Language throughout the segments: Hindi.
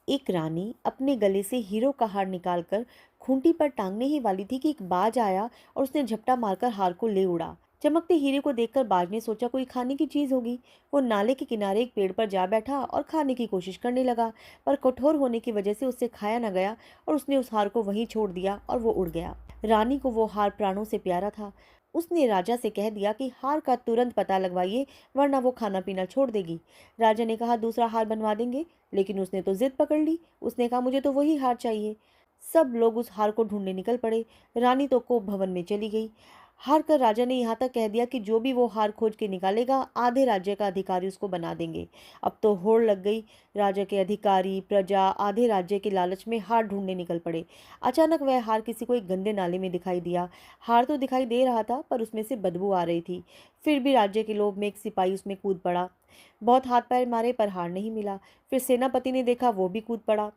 एक रानी अपने गले से हीरो का हार निकालकर खूंटी पर टांगने ही वाली थी कि एक बाज आया और उसने झपटा मारकर हार को ले उड़ा। चमकते हीरे को देखकर बाज ने सोचा कोई खाने की चीज होगी। वो नाले के किनारे एक पेड़ पर जा बैठा और खाने की कोशिश करने लगा, पर कठोर होने की वजह से उससे खाया न गया और उसने उस हार को वहीं छोड़ दिया और वो उड़ गया। रानी को वो हार प्राणों से प्यारा था। उसने राजा से कह दिया कि हार का तुरंत पता लगवाइए, वरना वो खाना पीना छोड़ देगी। राजा ने कहा दूसरा हार बनवा देंगे, लेकिन उसने तो जिद पकड़ ली। उसने कहा मुझे तो वही हार चाहिए। सब लोग उस हार को ढूंढने निकल पड़े। रानी तो कोप भवन में चली गई। हार कर राजा ने यहाँ तक कह दिया कि जो भी वो हार खोज के निकालेगा आधे राज्य का अधिकारी उसको बना देंगे। अब तो होड़ लग गई। राजा के अधिकारी प्रजा आधे राज्य के लालच में हार ढूंढने निकल पड़े। अचानक वह हार किसी को एक गंदे नाले में दिखाई दिया। हार तो दिखाई दे रहा था, पर उसमें से बदबू आ रही थी। फिर भी राज्य के लोभ में एक सिपाही उसमें कूद पड़ा। बहुत हाथ पैर मारे पर हार नहीं मिला। फिर सेनापति ने देखा, वो भी कूद पड़ा।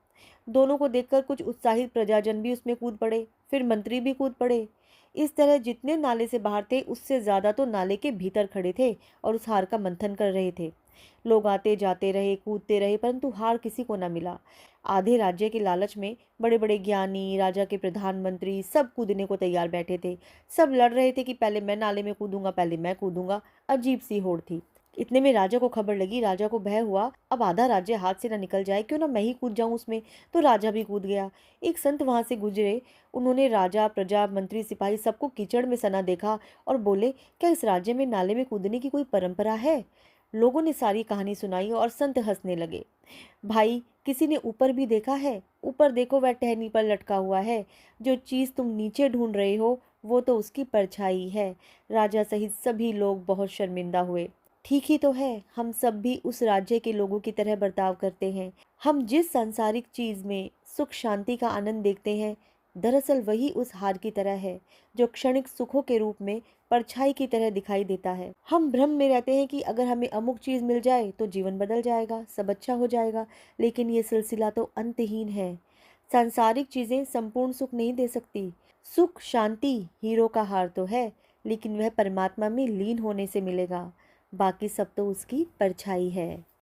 दोनों को देखकर कुछ उत्साहित प्रजाजन भी उसमें कूद पड़े। फिर मंत्री भी कूद पड़े। इस तरह जितने नाले से बाहर थे उससे ज्यादा तो नाले के भीतर खड़े थे और उस हार का मंथन कर रहे थे। लोग आते जाते रहे, कूदते रहे, परंतु हार किसी को न मिला। आधे राज्य के लालच में बड़े बड़े ज्ञानी, राजा के प्रधानमंत्री सब कूदने को तैयार बैठे थे। सब लड़ रहे थे कि पहले मैं नाले में कूदूंगा, पहले मैं कूदूंगा। अजीब सी होड़ थी। इतने में राजा को खबर लगी। राजा को भय हुआ, अब आधा राज्य हाथ से न निकल जाए, क्यों ना मैं ही कूद जाऊं उसमें। तो राजा भी कूद गया। एक संत वहां से गुजरे। उन्होंने राजा, प्रजा, मंत्री, सिपाही सबको कीचड़ में सना देखा और बोले, क्या इस राज्य में नाले में कूदने की कोई परंपरा है? लोगों ने सारी कहानी सुनाई और संत हंसने लगे। भाई, किसी ने ऊपर भी देखा है? ऊपर देखो, वह टहनी पर लटका हुआ है। जो चीज तुम नीचे ढूंढ रहे हो वो तो उसकी परछाई है। राजा सहित सभी लोग बहुत शर्मिंदा हुए। ठीक ही तो है, हम सब भी उस राज्य के लोगों की तरह बर्ताव करते हैं। हम जिस सांसारिक चीज में सुख शांति का आनंद देखते हैं, दरअसल वही उस हार की तरह है, जो क्षणिक सुखों के रूप में परछाई की तरह दिखाई देता है। हम भ्रम में रहते हैं कि अगर हमें अमुक चीज मिल जाए तो जीवन बदल जाएगा, सब अच्छा हो जाएगा, लेकिन ये सिलसिला तो अंतहीन है। सांसारिक चीजें संपूर्ण सुख नहीं दे सकती। सुख शांति हीरो का हार तो है, लेकिन वह परमात्मा में लीन होने से मिलेगा। बाकी सब तो उसकी परछाई है।